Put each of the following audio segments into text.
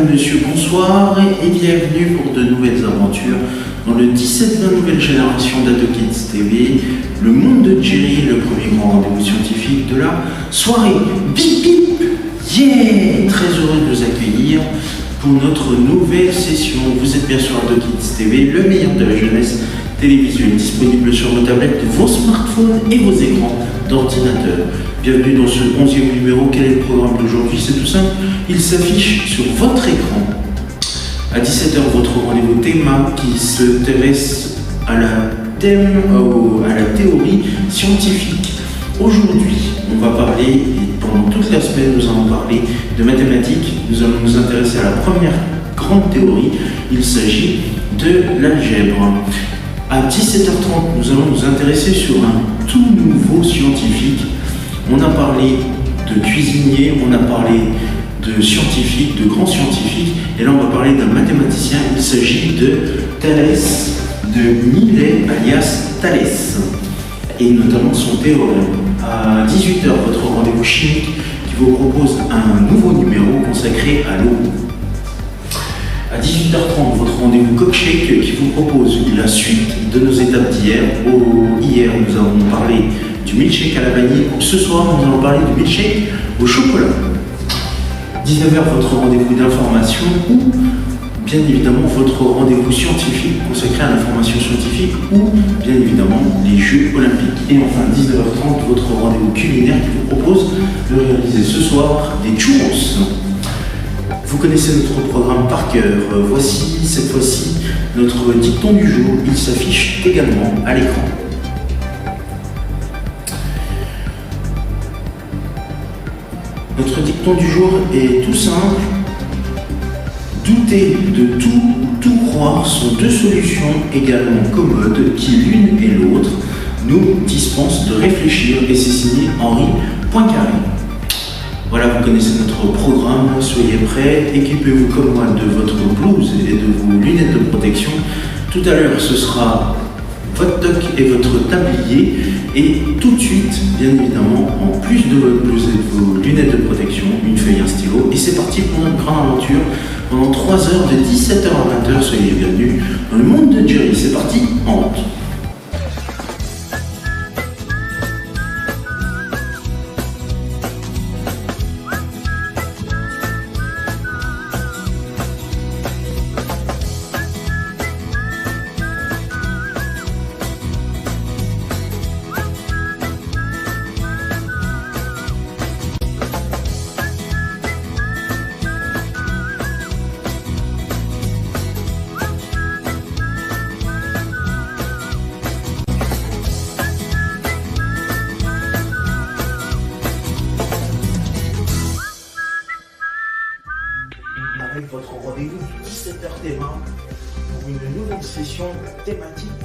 Madame, Monsieur, bonsoir et bienvenue pour de nouvelles aventures dans le 17-20 nouvelle génération d'AdoKids TV, le monde de Jerry, le premier grand rendez-vous scientifique de la soirée. Bip bip, yeah! Très heureux de vous accueillir pour notre nouvelle session. Vous êtes bien sur AdoKids TV, le meilleur de la jeunesse télévisuelle, disponible sur vos tablettes, vos smartphones et vos écrans d'ordinateur. Bienvenue dans ce 11e numéro. Quel est le programme d'aujourd'hui? C'est tout simple, il s'affiche sur votre écran. À 17h, votre rendez-vous théma qui s'intéresse à la théorie scientifique. Aujourd'hui, on va parler, et pendant toute la semaine, nous allons parler de mathématiques. Nous allons nous intéresser à la première grande théorie. Il s'agit de l'algèbre. À 17h30, nous allons nous intéresser sur un tout nouveau scientifique. On a parlé de cuisinier, on a parlé de scientifique, de grands scientifiques, et là on va parler d'un mathématicien. Il s'agit de Thalès de Milet, alias Thalès, et notamment son théorème. À 18h, votre rendez-vous chimique qui vous propose un nouveau numéro consacré à l'eau. À 18h30, votre rendez-vous Cockshake qui vous propose la suite de nos étapes d'hier. Hier, nous avons parlé du milkshake à la vanille. Ce soir, nous allons parler du milkshake au chocolat. 19h, votre rendez-vous d'information ou, bien évidemment, votre rendez-vous scientifique consacré à l'information scientifique ou, bien évidemment, les Jeux Olympiques. Et enfin, 19h30, votre rendez-vous culinaire qui vous propose de réaliser ce soir des churros. Vous connaissez notre programme par cœur. Voici, cette fois-ci, notre dicton du jour. Il s'affiche également à l'écran. Notre dicton du jour est tout simple. Douter de tout ou tout croire sont deux solutions également commodes qui, l'une et l'autre, nous dispensent de réfléchir, et c'est signé Henri Poincaré. Voilà, vous connaissez notre programme, soyez prêts, équipez-vous comme moi de votre blouse et de vos lunettes de protection. Tout à l'heure, ce sera votre toc et votre tablier, et tout de suite, bien évidemment, en plus de votre blouse et de vos lunettes de protection, une feuille, un stylo, et c'est parti pour notre grande aventure pendant 3 heures de 17h à 20h. Soyez bienvenus dans le monde de Jerry. C'est parti, en route. Avec votre rendez-vous 17h théma pour une nouvelle session thématique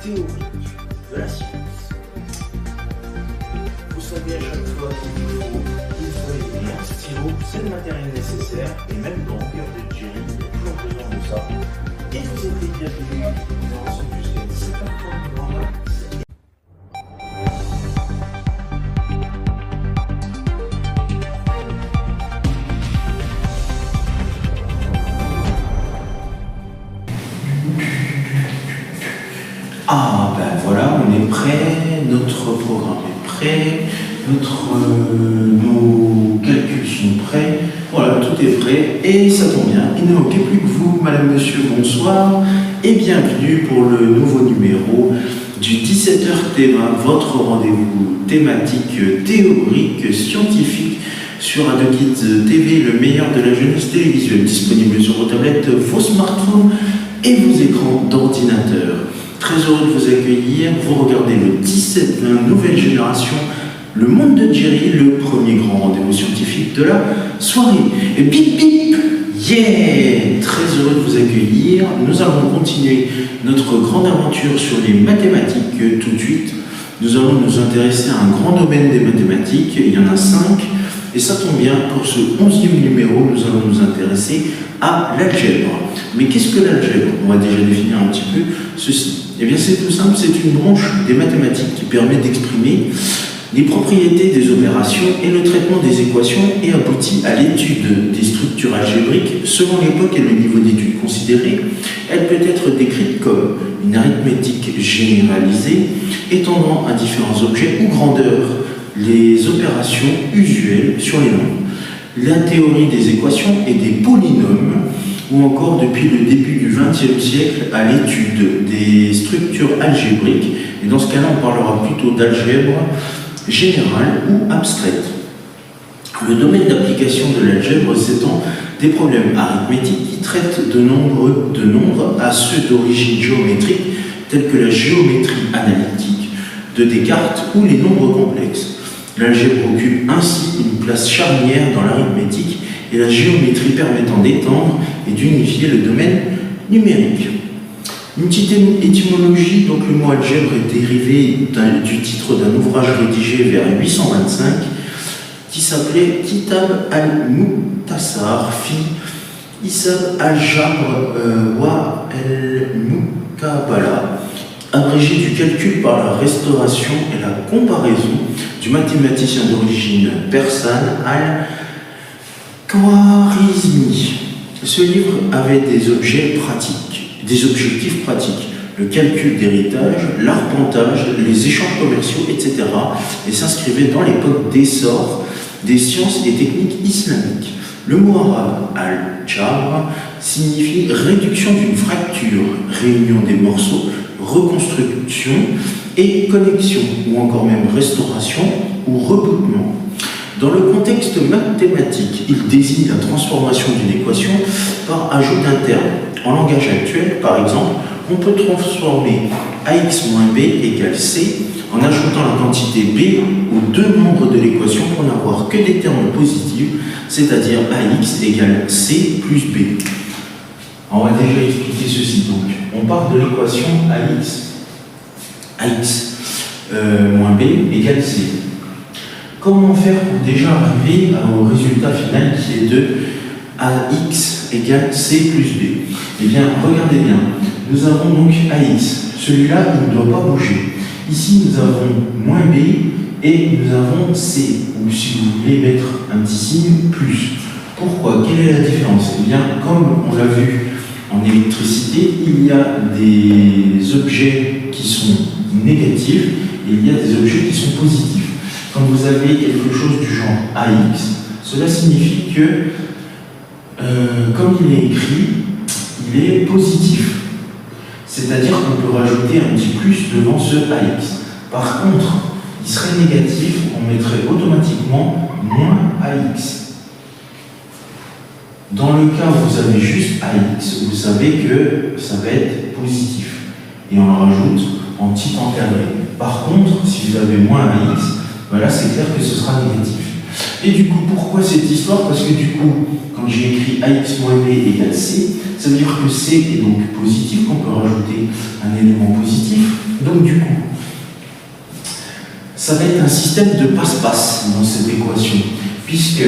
théorique de la science. Vous savez à chaque fois qu'il vous faut une feuille et un stylo, c'est le matériel nécessaire, et même dans le cœur de Jerry, il y a toujours besoin de ça. Et vous êtes les bienvenus, nous en sommes jusqu'à 17h30. Ah ben voilà, on est prêt, notre programme est prêt, nos calculs sont prêts, voilà, tout est prêt et ça tombe bien, il ne manquait plus que vous, Madame, Monsieur, bonsoir et bienvenue pour le nouveau numéro du 17h théma, votre rendez-vous thématique, théorique, scientifique sur AdoKids TV, le meilleur de la jeunesse télévisuelle, disponible sur vos tablettes, vos smartphones et vos écrans d'ordinateur. Très heureux de vous accueillir. Vous regardez le 17-20 nouvelle génération, le monde de Jerry, le premier grand rendez-vous scientifique de la soirée. Et bip bip, yeah! Très heureux de vous accueillir. Nous allons continuer notre grande aventure sur les mathématiques tout de suite. Nous allons nous intéresser à un grand domaine des mathématiques. Il y en a 5. Et ça tombe bien, pour ce 11e numéro, nous allons nous intéresser à l'algèbre. Mais qu'est-ce que l'algèbre? On va déjà définir un petit peu ceci. Eh bien, c'est tout simple, c'est une branche des mathématiques qui permet d'exprimer les propriétés des opérations et le traitement des équations et aboutit à l'étude des structures algébriques selon l'époque et le niveau d'étude considéré. Elle peut être décrite comme une arithmétique généralisée étendant à différents objets ou grandeurs les opérations usuelles sur les nombres, la théorie des équations et des polynômes, ou encore depuis le début du XXe siècle à l'étude des structures algébriques, et dans ce cas-là on parlera plutôt d'algèbre générale ou abstraite. Le domaine d'application de l'algèbre s'étend des problèmes arithmétiques qui traitent de nombres à ceux d'origine géométrique, tels que la géométrie analytique de Descartes ou les nombres complexes. L'algèbre occupe ainsi une place charnière dans l'arithmétique et la géométrie permettant d'étendre et d'unifier le domaine numérique. Une petite étymologie, donc le mot algèbre est dérivé du titre d'un ouvrage rédigé vers 825 qui s'appelait Kitab al-Mukhtasar fi Hisab al-Jabr wa al-Muqabala, abrégé du calcul par la restauration et la comparaison du mathématicien d'origine persane al-Khwarizmi. Ce livre avait des objectifs pratiques, le calcul d'héritage, l'arpentage, les échanges commerciaux, etc. et s'inscrivait dans l'époque d'essor des sciences et techniques islamiques. Le mot arabe al-Jabr signifie réduction d'une fracture, réunion des morceaux, reconstruction et connexion, ou encore même restauration ou reboutement. Dans le contexte mathématique, il désigne la transformation d'une équation par ajout d'un terme. En langage actuel, par exemple, on peut transformer ax moins b égale c en ajoutant la quantité b aux deux membres de l'équation pour n'avoir que des termes positifs, c'est-à-dire ax égale c plus b. On va déjà expliquer ceci. Donc, on part de l'équation ax moins b égale c. Comment faire pour déjà arriver au résultat final qui est de ax égale c plus b? Eh bien, regardez bien, nous avons donc ax, celui-là il ne doit pas bouger. Ici nous avons moins b et nous avons c, ou si vous voulez mettre un petit signe plus. Pourquoi? Quelle est la différence? Eh bien, comme on l'a vu en électricité, il y a des objets qui sont négatifs et il y a des objets qui sont positifs. Quand vous avez quelque chose du genre AX, cela signifie que, comme il est écrit, il est positif. C'est-à-dire qu'on peut rajouter un petit plus devant ce AX. Par contre, il serait négatif, on mettrait automatiquement moins AX. Dans le cas où vous avez juste AX, vous savez que ça va être positif. Et on le rajoute en petit encadré. Par contre, si vous avez moins AX, voilà, c'est clair que ce sera négatif. Et du coup, pourquoi cette histoire? Parce que du coup, quand j'ai écrit ax moins b égale c, ça veut dire que c est donc positif, qu'on peut rajouter un élément positif. Donc du coup, ça va être un système de passe-passe dans cette équation, puisque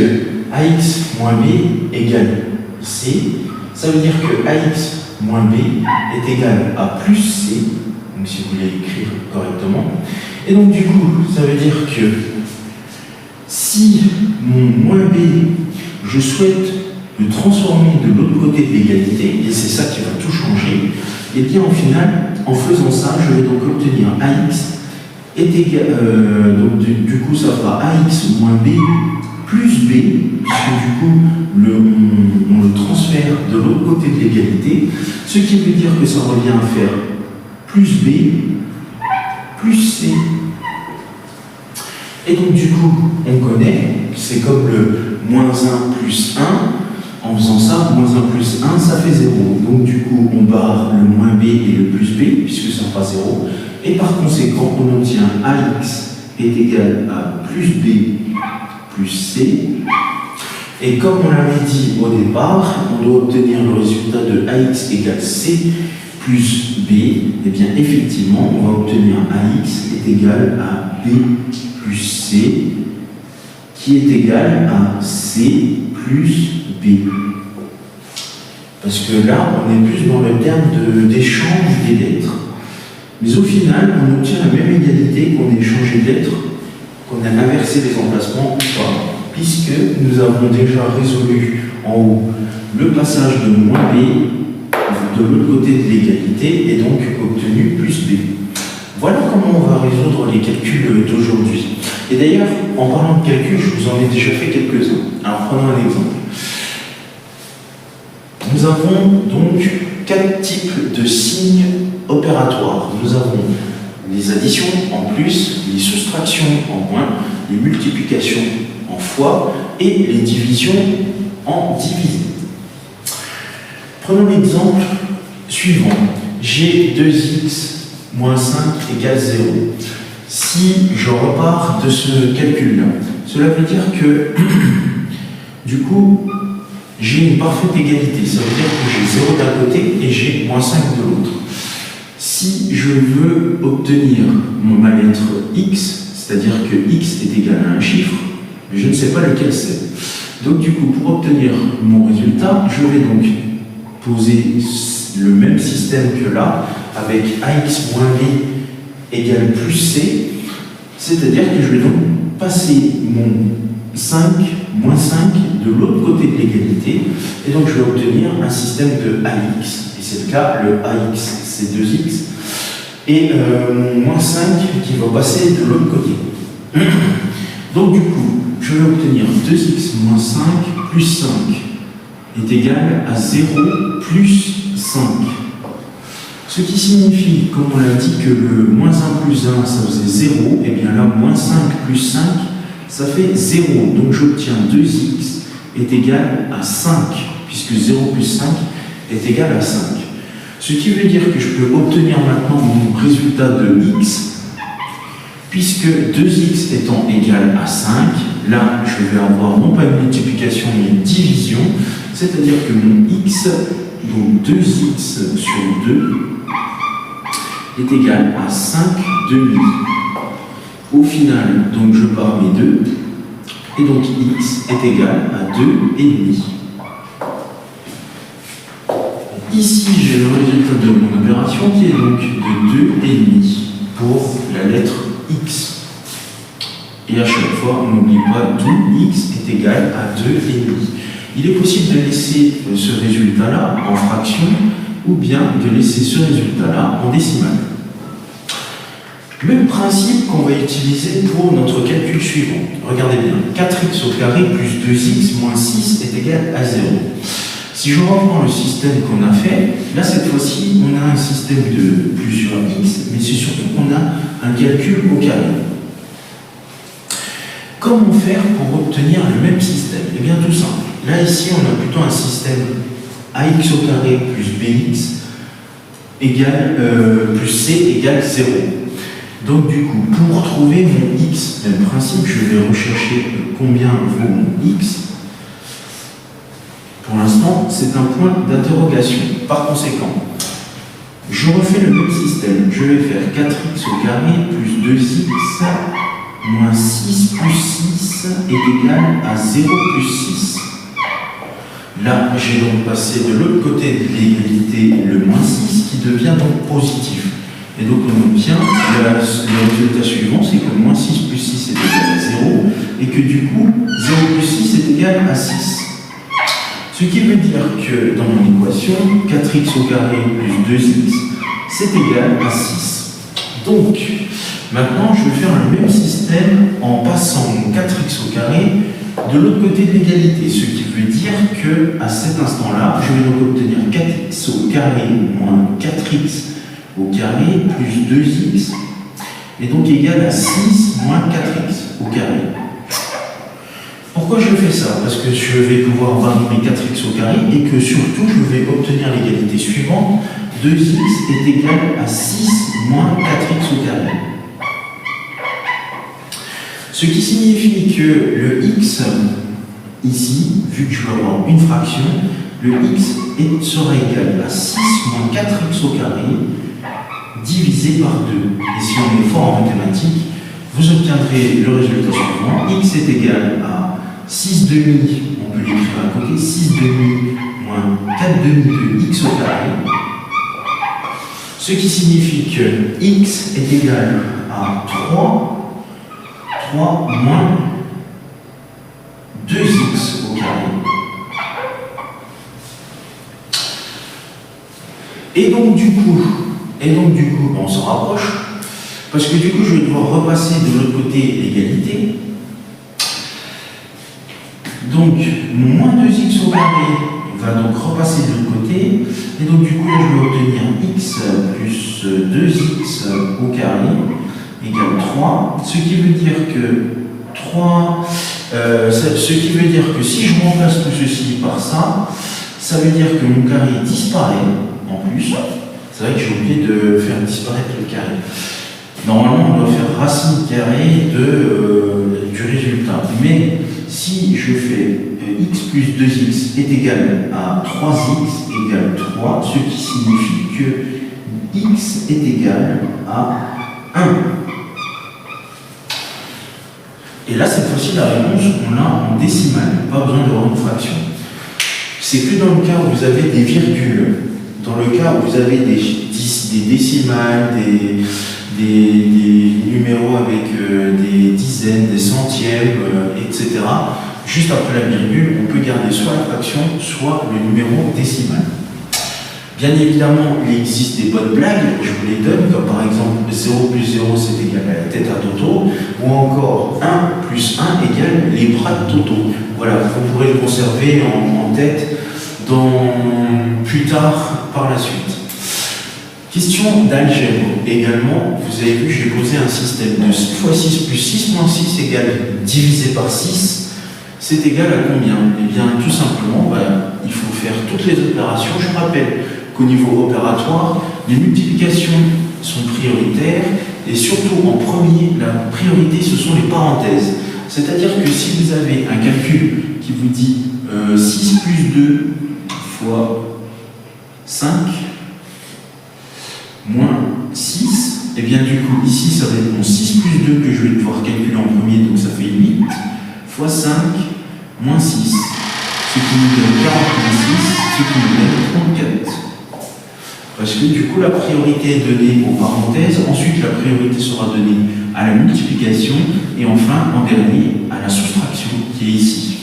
ax moins b égale c, ça veut dire que ax moins b est égal à plus c, donc si vous voulez écrire correctement. Et donc du coup, ça veut dire que si mon moins b, je souhaite le transformer de l'autre côté de l'égalité, et c'est ça qui va tout changer, et bien au final, en faisant ça, je vais donc obtenir ax est égal, donc du coup ça fera ax moins b plus b, puisque du coup on le transfère de l'autre côté de l'égalité, ce qui veut dire que ça revient à faire plus b plus c. Et donc du coup, on connaît, c'est comme le moins 1 plus 1, en faisant ça, moins 1 plus 1, ça fait 0. Donc du coup, on barre le moins b et le plus b, puisque ça fera 0. Et par conséquent, on obtient ax est égal à plus b plus c. Et comme on l'avait dit au départ, on doit obtenir le résultat de ax égale c plus b. Et bien effectivement, on va obtenir ax est égal à b plus c, qui est égal à c plus b. Parce que là, on est plus dans le terme d'échange des lettres. Mais au final, on obtient la même égalité qu'on ait changé de lettre, qu'on a inversé les emplacements ou pas, puisque nous avons déjà résolu en haut le passage de moins b de l'autre côté de l'égalité et donc obtenu plus b. Voilà comment on va résoudre les calculs d'aujourd'hui. Et d'ailleurs, en parlant de calcul, je vous en ai déjà fait quelques-uns. Alors prenons un exemple. Nous avons donc 4 types de signes opératoires. Nous avons les additions en plus, les soustractions en moins, les multiplications en fois et les divisions en divisé. Prenons l'exemple suivant. J'ai 2x moins 5 égale 0. Si je repars de ce calcul-là, cela veut dire que, du coup, j'ai une parfaite égalité. Ça veut dire que j'ai 0 d'un côté et j'ai moins 5 de l'autre. Si je veux obtenir ma lettre x, c'est-à-dire que x est égal à un chiffre, je ne sais pas lequel c'est. Donc du coup, pour obtenir mon résultat, je vais donc poser le même système que là, avec ax moins b égale plus c, c'est-à-dire que je vais donc passer mon 5, moins 5 de l'autre côté de l'égalité, et donc je vais obtenir un système de ax, et c'est le cas, le ax c'est 2x, et moins 5 qui va passer de l'autre côté. Donc du coup, je vais obtenir 2x moins 5 plus 5 est égal à 0 plus 5. Ce qui signifie, comme on l'a dit, que le moins 1 plus 1, ça faisait 0, et bien là, moins 5 plus 5, ça fait 0. Donc j'obtiens 2x est égal à 5, puisque 0 plus 5 est égal à 5. Ce qui veut dire que je peux obtenir maintenant mon résultat de x, puisque 2x étant égal à 5, là je vais avoir non pas une multiplication mais une division, c'est-à-dire que mon x, donc 2x sur 2, est égal à 5 demi. Au final, donc je pars mes 2, et donc x est égal à 2 et demi. Ici, j'ai le résultat de mon opération qui est donc de 2 et demi pour la lettre x. Et à chaque fois, on n'oublie pas d'où x est égal à 2 et demi. Il est possible de laisser ce résultat-là en fraction ou bien de laisser ce résultat-là en décimale. Même principe qu'on va utiliser pour notre calcul suivant. Regardez bien, 4x au carré plus 2x moins 6 est égal à 0. Si je reprends le système qu'on a fait, là cette fois-ci on a un système de plusieurs x, mais c'est surtout qu'on a un calcul au carré. Comment faire pour obtenir le même système? Eh bien tout simple. Là ici on a plutôt un système ax au carré plus bx égale, plus c égale 0. Donc du coup, pour trouver mon x, même principe, je vais rechercher combien vaut mon x. Pour l'instant, c'est un point d'interrogation. Par conséquent, je refais le même système. Je vais faire 4x au carré plus 2x moins 6 plus 6 est égal à 0 plus 6. Là, j'ai donc passé de l'autre côté de l'égalité le moins 6 qui devient donc positif. Et donc on obtient le résultat suivant, c'est que moins 6 plus 6 est égal à 0, et que du coup, 0 plus 6 est égal à 6. Ce qui veut dire que dans mon équation, 4x au carré plus 2x, c'est égal à 6. Donc, maintenant, je vais faire le même système en passant mon 4x au carré de l'autre côté de l'égalité, ce qui veut dire qu'à cet instant-là, je vais donc obtenir 4x au carré moins 4x au carré plus 2x est donc égal à 6 moins 4x au carré. Pourquoi je fais ça? Parce que je vais pouvoir varier mes 4x au carré et que surtout je vais obtenir l'égalité suivante, 2x est égal à 6 moins 4x au carré. Ce qui signifie que le x, ici, vu que je vais avoir une fraction, le x sera égal à 6 moins 4x au carré divisé par 2. Et si on est fort en mathématiques, vous obtiendrez le résultat suivant. X est égal à 6 demi, on peut l'écrire à côté, 6 demi moins 4 demi de x au carré. Ce qui signifie que x est égal à 3 3 moins 2x au carré. Et donc du coup, on s'en rapproche, parce que du coup, je vais devoir repasser de l'autre côté l'égalité. Donc, mon moins 2x au carré va donc repasser de l'autre côté, et donc du coup, là, je vais obtenir x plus 2x au carré égale 3, ce qui veut dire que si je remplace tout ceci par ça, ça veut dire que mon carré disparaît en plus. C'est vrai que j'ai oublié de faire disparaître le carré. Normalement, on doit faire racine carrée du résultat. Mais si je fais x plus 2x est égal à 3x égale 3, ce qui signifie que x est égal à 1. Et là, cette fois-ci, la réponse, on l'a en décimale, pas besoin d'avoir une fraction. C'est que dans le cas où vous avez des virgules, dans le cas où vous avez des décimales, des numéros avec des dizaines, des centièmes, etc., juste après la virgule, on peut garder soit la fraction, soit le numéro décimal. Bien évidemment, il existe des bonnes blagues, je vous les donne, comme par exemple 0 plus 0 c'est égal à la tête à Toto, ou encore 1 plus 1 égale les bras de Toto. Voilà, vous pourrez le conserver en tête plus tard par la suite. Question d'algèbre également, vous avez vu, j'ai posé un système de 6 fois 6 plus 6 moins 6 égale divisé par 6. C'est égal à combien? Eh bien, tout simplement, il faut faire toutes les opérations. Je rappelle qu'au niveau opératoire, les multiplications sont prioritaires et surtout en premier, la priorité, ce sont les parenthèses. C'est-à-dire que si vous avez un calcul qui vous dit 6 plus 2 fois 5 moins 6, et bien du coup, ici, ça va être mon 6 plus 2 que je vais devoir calculer en premier, donc ça fait 8, fois 5, moins 6, ce qui nous donne 46, ce qui nous donne 34. Parce que du coup, la priorité est donnée aux parenthèses, ensuite la priorité sera donnée à la multiplication, et enfin, en dernier, à la soustraction, qui est ici.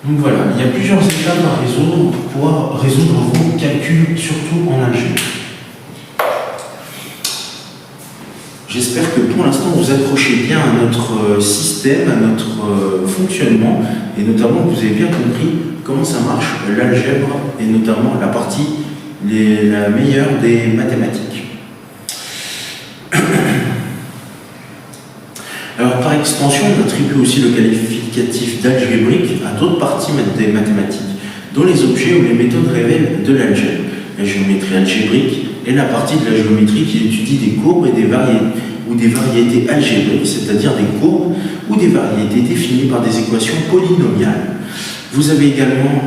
Donc voilà, il y a plusieurs étapes à résoudre pour pouvoir résoudre vos calculs, surtout en algèbre. J'espère que pour l'instant vous accrochez bien à notre système, à notre fonctionnement, et notamment que vous avez bien compris comment ça marche l'algèbre, et notamment la partie la meilleure des mathématiques. Alors par extension, on attribue aussi le qualificatif d'algébrique à d'autres parties des mathématiques, dont les objets ou les méthodes révèlent de l'algèbre. La géométrie algébrique est la partie de la géométrie qui étudie des courbes et des variétés algébriques, c'est-à-dire des courbes ou des variétés définies par des équations polynomiales. Vous avez également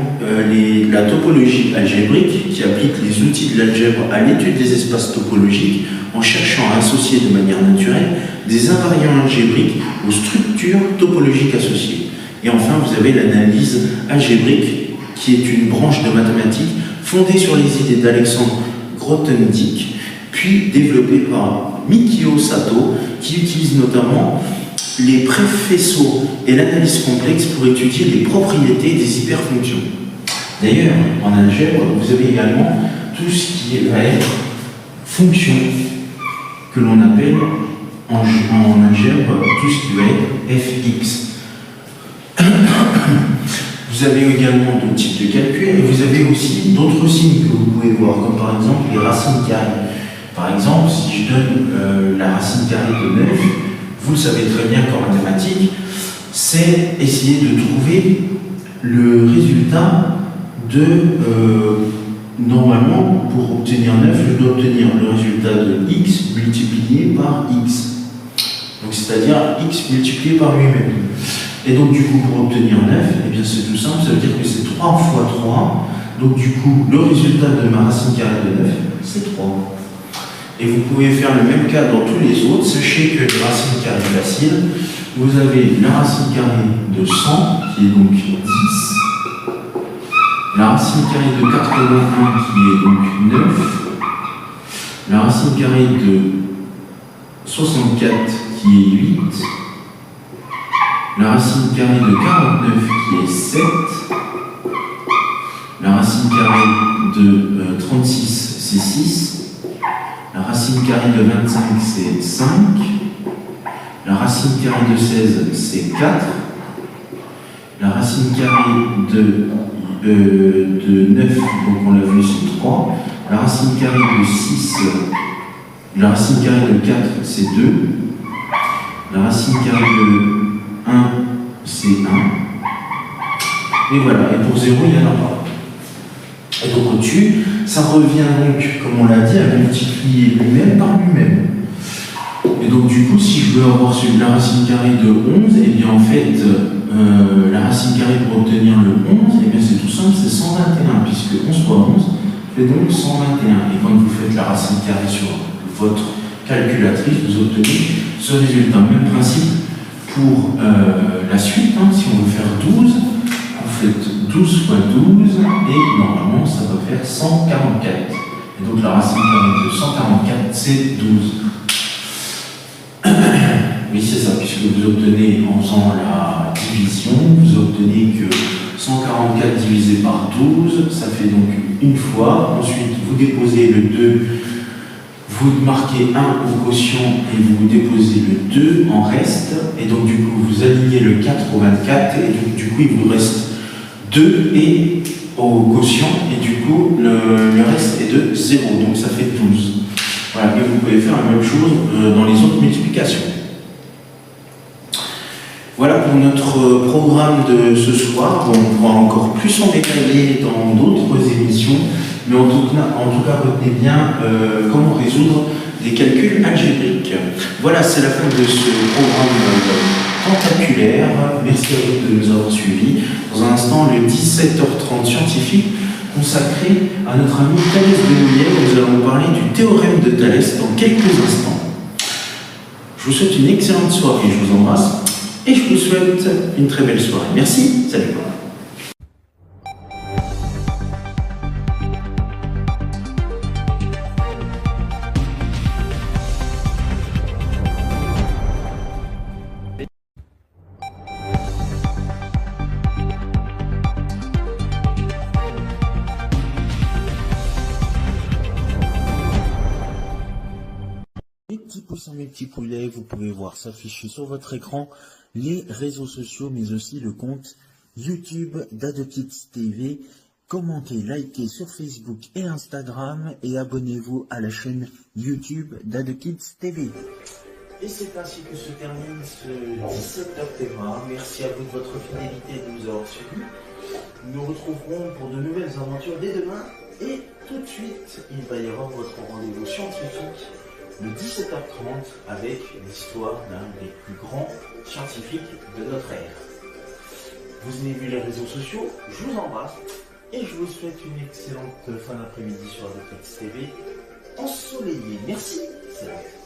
la topologie algébrique qui applique les outils de l'algèbre à l'étude des espaces topologiques en cherchant à associer de manière naturelle des invariants algébriques aux structures topologiques associées. Et enfin, vous avez l'analyse algébrique qui est une branche de mathématiques fondée sur les idées d'Alexandre Grothendieck, puis développée par Mikio Sato, qui utilise notamment les préfaisceaux et l'analyse complexe pour étudier les propriétés des hyperfonctions. D'ailleurs, en algèbre, vous avez également tout ce qui va être fonction, que l'on appelle en algèbre tout ce qui va être fx. Vous avez également d'autres types de calculs et vous avez aussi d'autres signes que vous pouvez voir, comme par exemple les racines carrées. Par exemple, si je donne la racine carrée de 9, vous le savez très bien qu'en mathématiques, c'est essayer de trouver le résultat normalement, pour obtenir 9, je dois obtenir le résultat de x multiplié par x. Donc, c'est-à-dire x multiplié par lui-même. Et donc, du coup, pour obtenir 9, eh bien, c'est tout simple, ça veut dire que c'est 3 fois 3. Donc, du coup, le résultat de ma racine carrée de 9, c'est 3. Et vous pouvez faire le même cas dans tous les autres. Sachez que les racines carrées faciles, vous avez la racine carrée de 100, qui est donc 10. La racine carrée de 81, qui est donc 9. La racine carrée de 64, qui est 8. La racine carrée de 49 qui est 7. La racine carrée de 36 c'est 6. La racine carrée de 25 c'est 5. La racine carrée de 16 c'est 4. La racine carrée de 9, donc on l'a vu, c'est 3. La racine carrée de 6, la racine carrée de 4, c'est 2. La racine carrée de 1, c'est 1. Et voilà, et pour 0, il n'y en a pas. Et donc au-dessus, ça revient donc, comme on l'a dit, à multiplier lui-même par lui-même. Et donc du coup, si je veux avoir la racine carrée de 11, et bien en fait, la racine carrée pour obtenir le 11, et bien c'est tout simple, c'est 121, puisque 11 fois 11 fait donc 121. Et quand vous faites la racine carrée sur votre calculatrice, vous obtenez ce résultat. Même principe pour la suite, hein, si on veut faire 12, vous faites 12 fois 12, et normalement ça va faire 144. Et donc la racine carrée de 144, c'est 12. Oui, c'est ça, puisque vous obtenez, en faisant la division, vous obtenez que 144 divisé par 12, ça fait donc une fois. Ensuite, vous déposez le 2, vous marquez 1 au quotient et vous déposez le 2 en reste. Et donc, du coup, vous alignez le 4 au 24, et donc, du coup, il vous reste 2 et au quotient, et du coup, le reste est de 0, donc ça fait 12. Voilà, et vous pouvez faire la même chose dans les autres multiplications. Voilà pour notre programme de ce soir. On pourra encore plus en détailler dans d'autres émissions, mais en tout cas retenez bien comment résoudre des calculs algébriques. Voilà, c'est la fin de ce programme tentaculaire. Merci à vous de nous avoir suivis. Dans un instant, le 17h30 scientifique consacré à notre ami Thalès de Mouillet. Nous allons parler du théorème de Thalès dans quelques instants. Je vous souhaite une excellente soirée, je vous embrasse. Et je vous souhaite une très belle soirée. Merci, salut. Mes petits poussins, mes petits poulets, vous pouvez voir s'afficher sur votre écran les réseaux sociaux, mais aussi le compte YouTube d'AdoKids TV. Commentez, likez sur Facebook et Instagram et abonnez-vous à la chaîne YouTube d'AdoKids TV. Et c'est ainsi que se termine ce 17 octobre. Merci à vous de votre fidélité et de nous avoir suivis. Nous nous retrouverons pour de nouvelles aventures dès demain. Et tout de suite, il va y avoir votre rendez-vous scientifique le 17h30 avec l'histoire d'un des plus grands scientifiques de notre ère. Vous avez vu les réseaux sociaux, je vous embrasse et je vous souhaite une excellente fin d'après-midi sur AdoKids TV ensoleillée. Merci, salut.